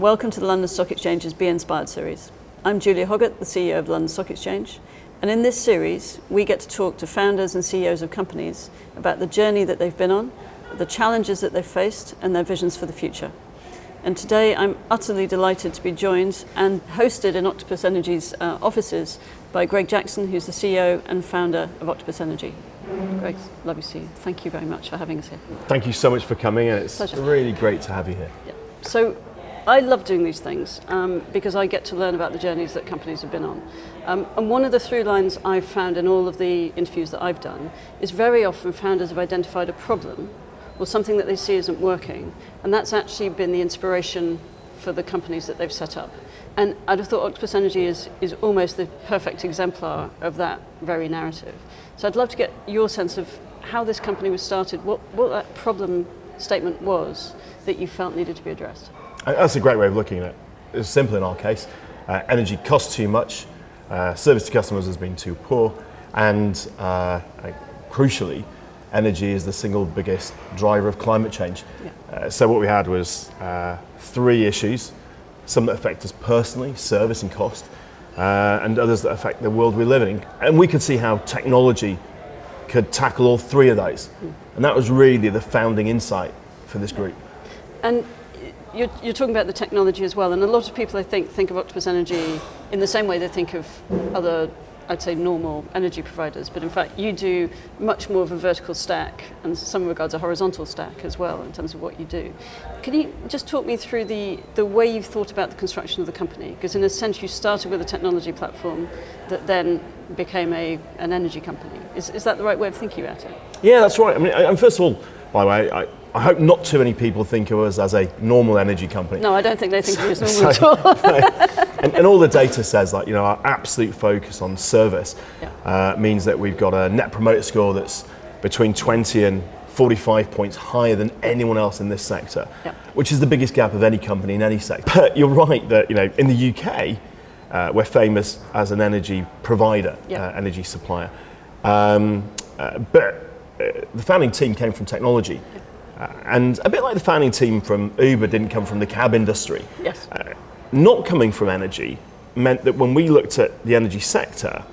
welcome to the London Stock Exchange's Be Inspired series. I'm Julia Hoggett, the CEO of the London Stock Exchange, and in this series we get to talk to founders and CEOs of companies about the journey that they've been on, the challenges that they've faced, and their visions for the future. And today I'm utterly delighted to be joined and hosted in Octopus Energy's offices by Greg Jackson, who's the CEO and founder of Octopus Energy. Greg, lovely to see you. Thank you very much for having us here. Thank you so much for coming, and it's Pleasure. Really great to have you here. Yeah. So I love doing these things because I get to learn about the journeys that companies have been on. And one of the through lines I've found in all of the interviews that I've done is very often founders have identified a problem or something that they see isn't working, and that's actually been the inspiration for the companies that they've set up. And I'd have thought Octopus Energy is almost the perfect exemplar of that very narrative. So I'd love to get your sense of how this company was started, what that problem statement was that you felt needed to be addressed. That's a great way of looking at it. It's simple in our case. Energy costs too much, service to customers has been too poor, and crucially, energy is the single biggest driver of climate change. Yeah. So what we had was three issues, some that affect us personally, service and cost, and others that affect the world we live in. And we could see how technology could tackle all three of those. And that was really the founding insight for this group. And you're talking about the technology as well, and a lot of people I think of Octopus Energy in the same way they think of other, I'd say, normal energy providers, but in fact you do much more of a vertical stack and in some regards a horizontal stack as well in terms of what you do. Can you just talk me through the way you've thought about the construction of the company? Because in a sense you started with a technology platform that then became an energy company. Is that the right way of thinking about it? Yeah, that's right. I mean, and first of all, by the way, I hope not too many people think of us as a normal energy company. No, I don't think they think of us normal at all. And all the data says that, our absolute focus on service means that we've got a net promoter score that's between 20 and 45 points higher than anyone else in this sector, which is the biggest gap of any company in any sector. But you're right that, in the UK, we're famous as an energy provider, energy supplier. But the founding team came from technology. And a bit like the founding team from Uber didn't come from the cab industry. Yes. Not coming from energy meant that when we looked at the energy sector,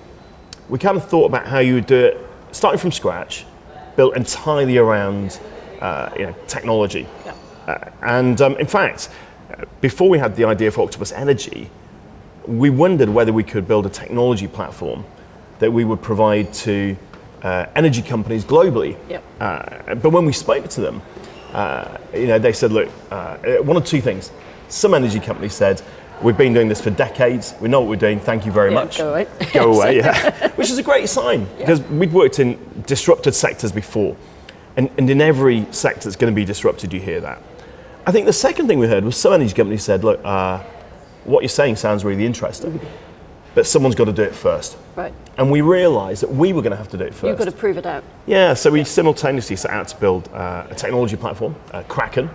we kind of thought about how you would do it starting from scratch, built entirely around technology. Yeah. And in fact, before we had the idea for Octopus Energy, we wondered whether we could build a technology platform that we would provide to energy companies globally. Yep. But when we spoke to them, they said, look, one of two things. Some energy companies said, we've been doing this for decades, we know what we're doing, thank you very much. Go away. Go away, yeah. Which is a great sign, because we'd worked in disrupted sectors before, and in every sector that's going to be disrupted, you hear that. I think the second thing we heard was some energy companies said, look, what you're saying sounds really interesting, but someone's got to do it first. Right. And we realised that we were going to have to do it first. You've got to prove it out. Yeah, so we simultaneously set out to build a technology platform, Kraken,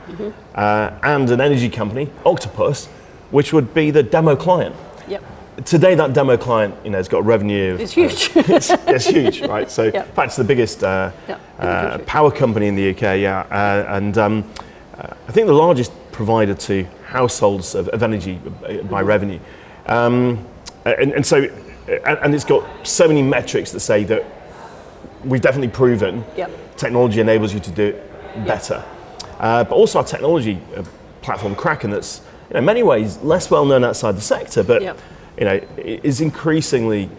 and an energy company, Octopus, which would be the demo client. Yep. Today, that demo client, has got a revenue. It's huge. it's huge, right? So, in fact, it's the biggest power company in the UK. And I think the largest provider to households of energy by revenue. And so it's got so many metrics that say that we've definitely proven technology enables you to do it better. But also our technology platform, Kraken, that's in many ways less well known outside the sector, but is increasingly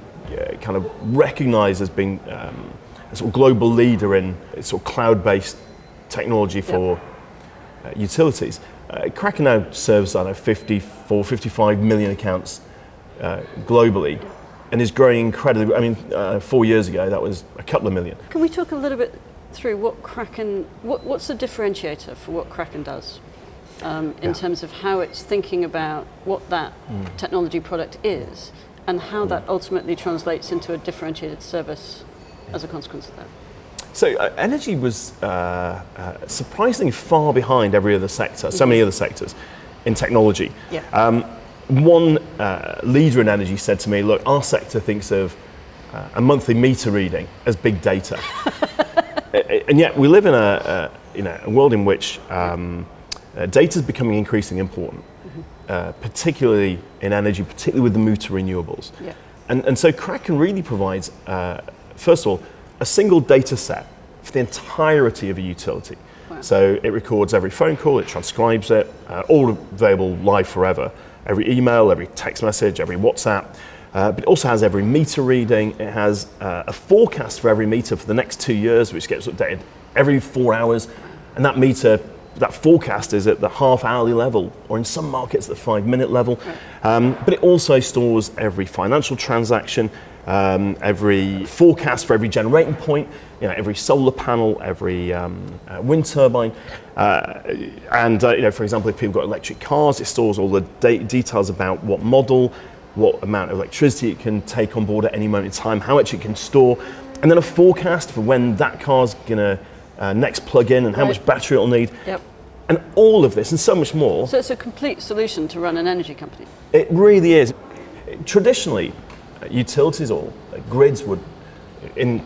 kind of recognised as being a sort of global leader in sort of cloud-based technology for utilities. Kraken now serves 55 million accounts globally, and is growing incredibly. I mean, 4 years ago that was a couple of million. Can we talk a little bit through what Kraken, what's the differentiator for what Kraken does in terms of how it's thinking about what that technology product is and how that ultimately translates into a differentiated service as a consequence of that? So energy was surprisingly far behind every other sector, so many other sectors in technology. Yeah. One leader in energy said to me, look, our sector thinks of a monthly meter reading as big data. And yet we live in a world in which data is becoming increasingly important. particularly in energy, particularly with the move to renewables. Yeah. And so Kraken really provides, first of all, a single data set for the entirety of a utility. Wow. So it records every phone call, it transcribes it, all available live forever. Every email, every text message, every WhatsApp. But it also has every meter reading. It has a forecast for every meter for the next 2 years, which gets updated every 4 hours. And that meter, that forecast is at the half-hourly level, or in some markets, the 5-minute level. Right. But it also stores every financial transaction, every forecast for every generating point, every solar panel, every wind turbine. And for example, if people got electric cars, it stores all the details about what model, what amount of electricity it can take on board at any moment in time, how much it can store, and then a forecast for when that car's going to next plug in and how much battery it'll need. Yep. And all of this and so much more. So it's a complete solution to run an energy company. It really is. Traditionally, utilities or grids would, in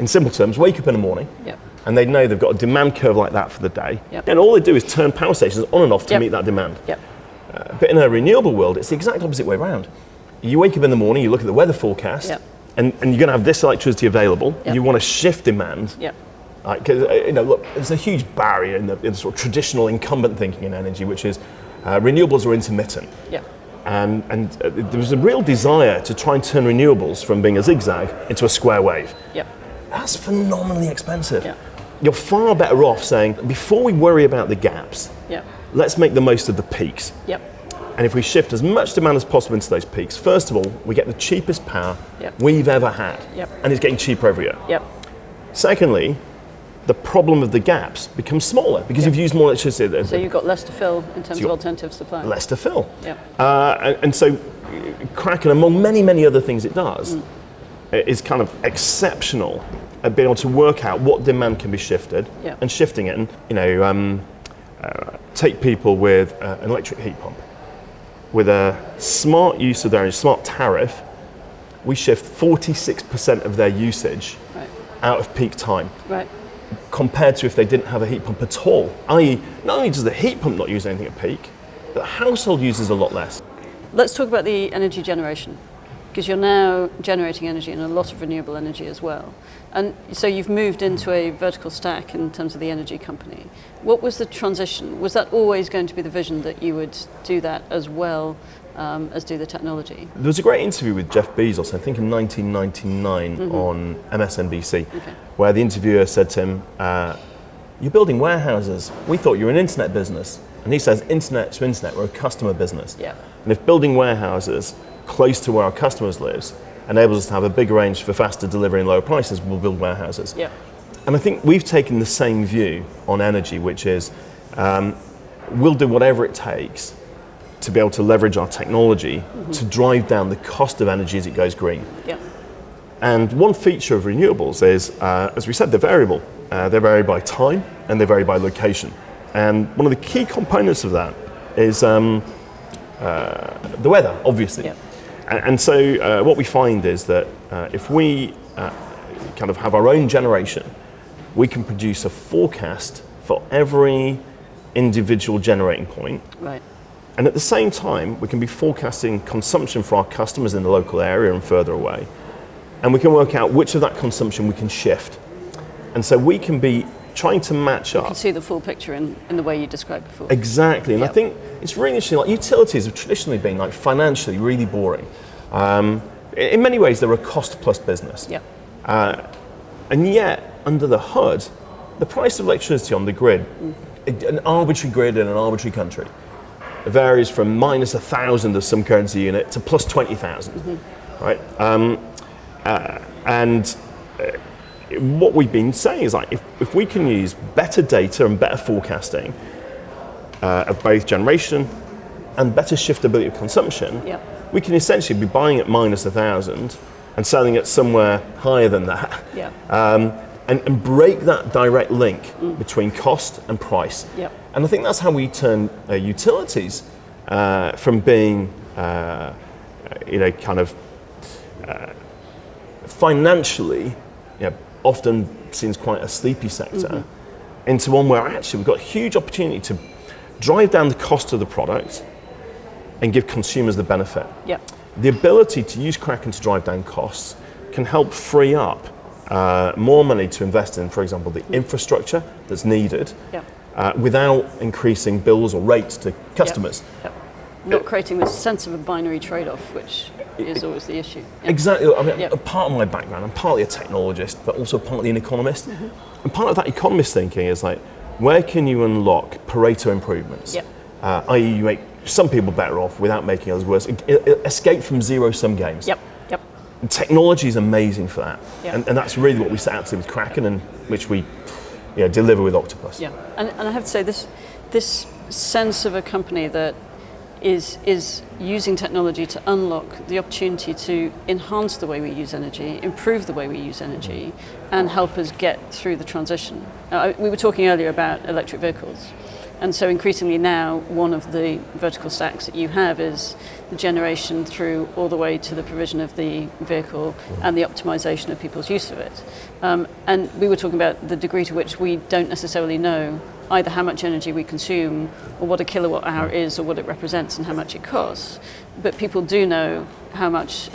simple terms, wake up in the morning. Yep. And they know they've got a demand curve like that for the day. Yep. And all they do is turn power stations on and off to meet that demand. Yep. But in a renewable world, it's the exact opposite way around. You wake up in the morning, you look at the weather forecast, and you're going to have this electricity available. Yep. You want to shift demand. Yep. Because look, there's a huge barrier in the sort of traditional incumbent thinking in energy, which is renewables are intermittent. Yep. And there was a real desire to try and turn renewables from being a zigzag into a square wave. Yep. That's phenomenally expensive. Yep. You're far better off saying, before we worry about the gaps, let's make the most of the peaks. Yep. And if we shift as much demand as possible into those peaks, first of all, we get the cheapest power we've ever had. Yep. And it's getting cheaper every year. Yep. Secondly, the problem of the gaps becomes smaller because you've used more electricity. So you've got less to fill in terms of alternative supply. Less to fill. Yep. And so Kraken, among many, many other things it does, is kind of exceptional at being able to work out what demand can be shifted and shifting it. And take people with an electric heat pump. With a smart use of their energy, smart tariff, we shift 46% of their usage out of peak time. Right. Compared to if they didn't have a heat pump at all. I.e., not only does the heat pump not use anything at peak, but the household uses a lot less. Let's talk about the energy generation, because you're now generating energy and a lot of renewable energy as well. And so you've moved into a vertical stack in terms of the energy company. What was the transition? Was that always going to be the vision that you would do that as well as do the technology? There was a great interview with Jeff Bezos, I think in 1999 on MSNBC, where the interviewer said to him, you're building warehouses. We thought you were an internet business. And he says, internet to internet, we're a customer business. Yeah. And if building warehouses close to where our customers live enables us to have a big range for faster delivery and lower prices, we'll build warehouses. Yeah. And I think we've taken the same view on energy, which is we'll do whatever it takes to be able to leverage our technology to drive down the cost of energy as it goes green. Yeah. And one feature of renewables is, as we said, they're variable. They vary by time and they vary by location. And one of the key components of that is the weather, obviously. Yeah. And so what we find is that if we kind of have our own generation, we can produce a forecast for every individual generating point. Right. And at the same time, we can be forecasting consumption for our customers in the local area and further away. And we can work out which of that consumption we can shift. And so we can be trying to match up. You can see the full picture in the way you described before. Exactly. And I think it's really interesting. Like, utilities have traditionally been like financially really boring. In many ways, they're a cost-plus business. Yeah. And yet, under the hood, the price of electricity on the grid, an arbitrary grid in an arbitrary country, it varies from minus 1,000 of some currency unit to plus 20,000, right? And what we've been saying is, like, if we can use better data and better forecasting of both generation and better shiftability of consumption, we can essentially be buying at minus 1,000 and selling it somewhere higher than that. Yeah. And break that direct link between cost and price. Yep. And I think that's how we turn utilities from being, kind of financially, often seen as quite a sleepy sector, into one where actually we've got a huge opportunity to drive down the cost of the product and give consumers the benefit. Yep. The ability to use Kraken to drive down costs can help free up more money to invest in, for example, the infrastructure that's needed, without increasing bills or rates to customers. Yep. Not creating this sense of a binary trade-off, which is always the issue. Exactly. I mean, part of my background, I'm partly a technologist, but also partly an economist. And part of that economist thinking is like, where can you unlock Pareto improvements? I.e., you make some people better off without making others worse. Escape from zero-sum games. And technology is amazing for that. And that's really what we set out to do with Kraken, and which we deliver with Octopus. And I have to say, this sense of a company that is using technology to unlock the opportunity to enhance the way we use energy, improve the way we use energy, and help us get through the transition. We were talking earlier about electric vehicles. And so increasingly now, one of the vertical stacks that you have is the generation through all the way to the provision of the vehicle and the optimization of people's use of it. And we were talking about the degree to which we don't necessarily know either how much energy we consume or what a kilowatt hour is or what it represents and how much it costs. But people do know how much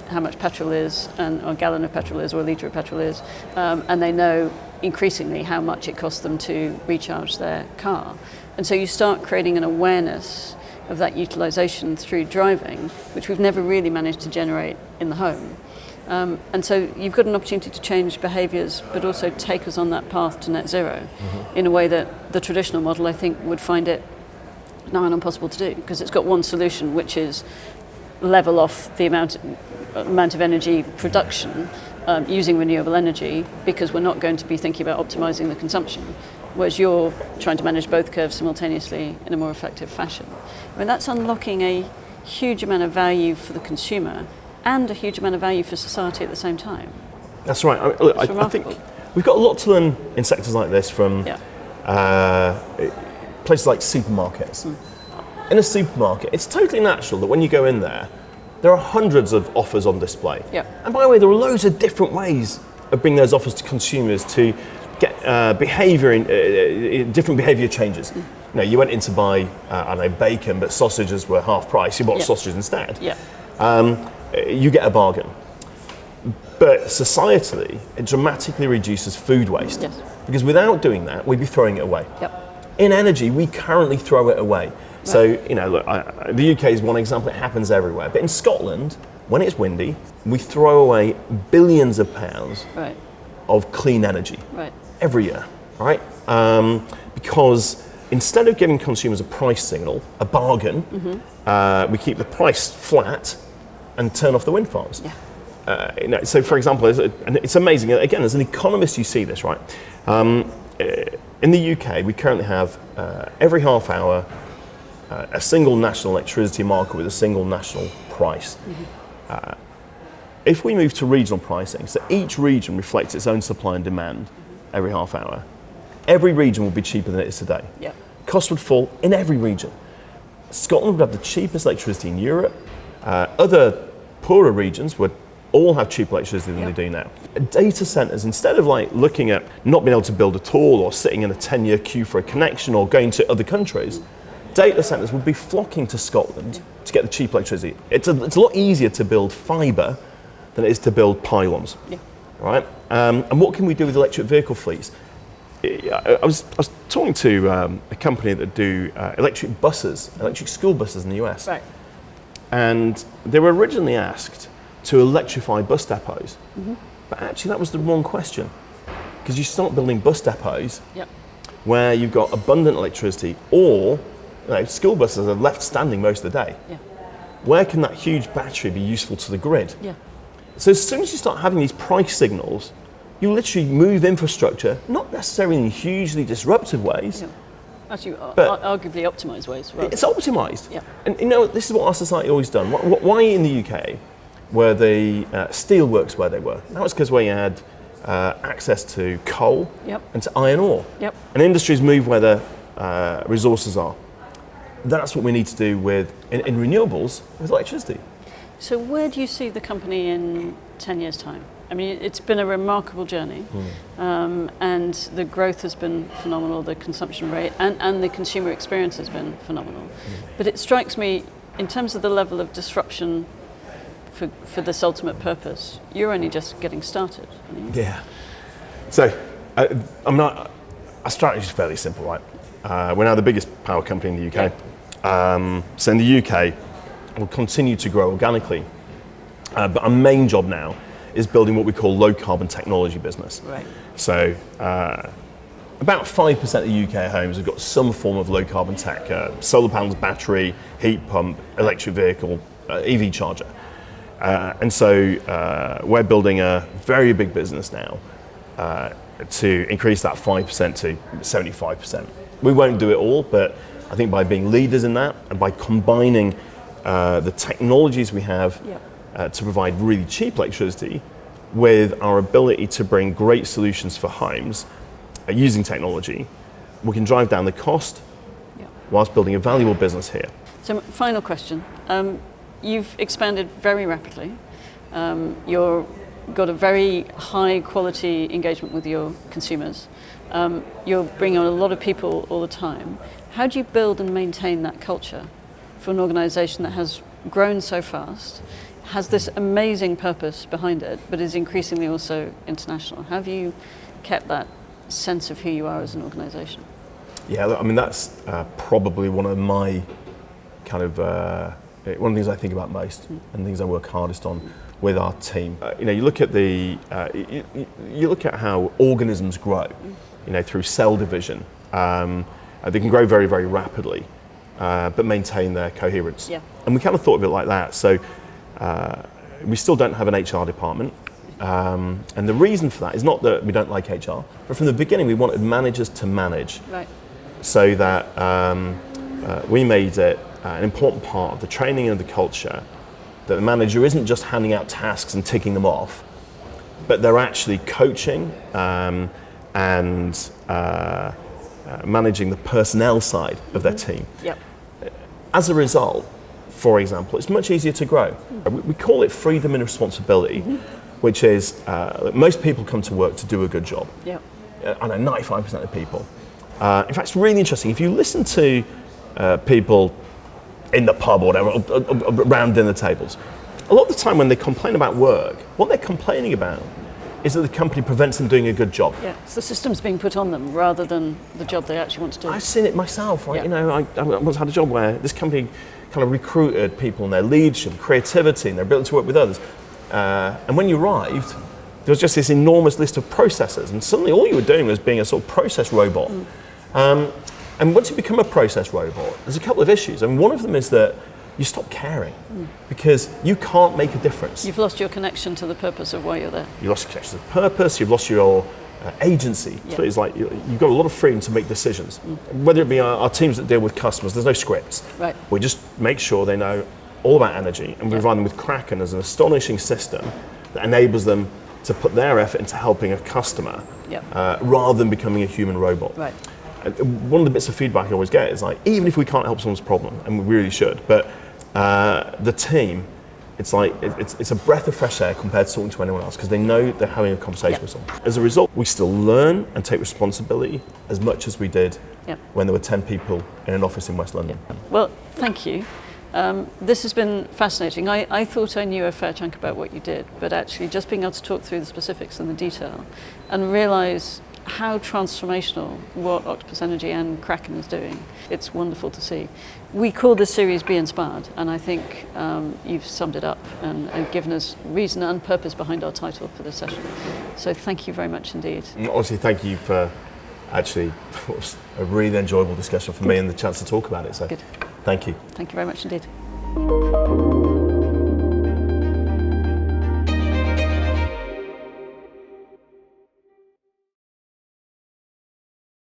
how much petrol is, and or a gallon of petrol is, or a litre of petrol is, and they know increasingly how much it costs them to recharge their car. And so you start creating an awareness of that utilisation through driving, which we've never really managed to generate in the home. And so you've got an opportunity to change behaviours, but also take us on that path to net zero in a way that the traditional model, I think, would find it nigh on impossible to do, because it's got one solution, which is level off the amount of energy production using renewable energy, because we're not going to be thinking about optimising the consumption, whereas you're trying to manage both curves simultaneously in a more effective fashion. I mean, that's unlocking a huge amount of value for the consumer and a huge amount of value for society at the same time. That's right. I think we've got a lot to learn in sectors like this from places like supermarkets. In a supermarket, it's totally natural that when you go in there are hundreds of offers on display. And by the way, there are loads of different ways of bringing those offers to consumers to get different behaviour changes. You know, you went in to buy, I don't know, bacon, but sausages were half price. You bought sausages instead. You get a bargain. But societally, it dramatically reduces food waste. Because without doing that, we'd be throwing it away. In energy, we currently throw it away. So, you know, look, the UK is one example, it happens everywhere. But in Scotland, when it's windy, we throw away billions of pounds of clean energy every year, right? Because instead of giving consumers a price signal, a bargain, we keep the price flat and turn off the wind farms. You know, so, for example, it's amazing. Again, as an economist, you see this, right? In the UK, we currently have every half hour a single national electricity market with a single national price. If we move to regional pricing, so each region reflects its own supply and demand every half hour, every region will be cheaper than it is today. Costs would fall in every region. Scotland would have the cheapest electricity in Europe. Other poorer regions would all have cheaper electricity than they do now. Data centres, instead of like looking at not being able to build at all or sitting in a 10-year queue for a connection or going to other countries, data centres would be flocking to Scotland to get the cheap electricity. It's a lot easier to build fibre than it is to build pylons. Right? And what can we do with electric vehicle fleets? I was talking to a company that do electric buses, electric school buses in the US. And they were originally asked to electrify bus depots. But actually that was the wrong question. Because you start building bus depots where you've got abundant electricity, or school buses are left standing most of the day. Where can that huge battery be useful to the grid? So as soon as you start having these price signals, you literally move infrastructure, not necessarily in hugely disruptive ways, actually arguably optimised ways. It's optimised. And you know, this is what our society always done. Why in the UK were the steelworks where they were? That was because we had access to coal and to iron ore. And industries move where the resources are. That's what we need to do with in renewables with electricity. So where do you see the company in 10 years' time? I mean, it's been a remarkable journey, and the growth has been phenomenal, the consumption rate and the consumer experience has been phenomenal. But it strikes me, in terms of the level of disruption for this ultimate purpose, you're only just getting started. Yeah. So, our strategy is fairly simple, right? We're now the biggest power company in the UK. So in the UK, we'll continue to grow organically. But our main job now is building what we call low carbon technology business. Right. So about 5% of the UK homes have got some form of low carbon tech, solar panels, battery, heat pump, electric vehicle, EV charger. And so we're building a very big business now to increase that 5% to 75%. We won't do it all, but I think by being leaders in that and by combining the technologies we have to provide really cheap electricity with our ability to bring great solutions for homes using technology, we can drive down the cost whilst building a valuable business here. So final question. You've expanded very rapidly. You've got a very high quality engagement with your consumers. You're bringing on a lot of people all the time. How do you build and maintain that culture for an organisation that has grown so fast, has this amazing purpose behind it, but is increasingly also international? How have you kept that sense of who you are as an organisation? Yeah, I mean, that's probably one of my kind of, one of the things I think about most and things I work hardest on with our team. You look at you look at how organisms grow, through cell division. They can grow very, very rapidly, but maintain their coherence. Yeah. And we kind of thought of it like that. So we still don't have an HR department. And the reason for that is not that we don't like HR, but from the beginning we wanted managers to manage. Right. So that we made it an important part of the training and the culture that the manager isn't just handing out tasks and ticking them off, but they're actually coaching and managing the personnel side of their team. Yep. As a result, for example, it's much easier to grow. We call it freedom and responsibility, which is most people come to work to do a good job. Yep. I know 95% of people. In fact, it's really interesting. If you listen to people in the pub or whatever, around dinner tables, a lot of the time when they complain about work, what they're complaining about is that the company prevents them doing a good job. Yeah, it's the systems being put on them rather than the job they actually want to do. I've seen it myself, right? Yeah. I once had a job where this company kind of recruited people in their leadership, creativity, and their ability to work with others. And when you arrived, there was just this enormous list of processes, and suddenly all you were doing was being a sort of process robot. And once you become a process robot, there's a couple of issues. And one of them is that you stop caring because you can't make a difference. You've lost your connection to the purpose of why you're there. You lost your connection to the purpose, you've lost your agency. Yeah. So it's like you've got a lot of freedom to make decisions. Whether it be our teams that deal with customers, there's no scripts. Right. We just make sure they know all about energy, and we provide them with Kraken as an astonishing system that enables them to put their effort into helping a customer rather than becoming a human robot. Right. One of the bits of feedback I always get is like, even if we can't help someone's problem, and we really should, but the team, it's like it's a breath of fresh air compared to talking to anyone else because they know they're having a conversation with someone. As a result, we still learn and take responsibility as much as we did when there were 10 people in an office in West London. Well, thank you. This has been fascinating. I thought I knew a fair chunk about what you did, but actually just being able to talk through the specifics and the detail and realise how transformational what Octopus Energy and Kraken is doing. It's wonderful to see. We call this series Be Inspired, and I think you've summed it up and given us reason and purpose behind our title for this session. So thank you very much indeed. Honestly, thank you for actually, it was a really enjoyable discussion for me and the chance to talk about it. So good. Thank you. Thank you very much indeed.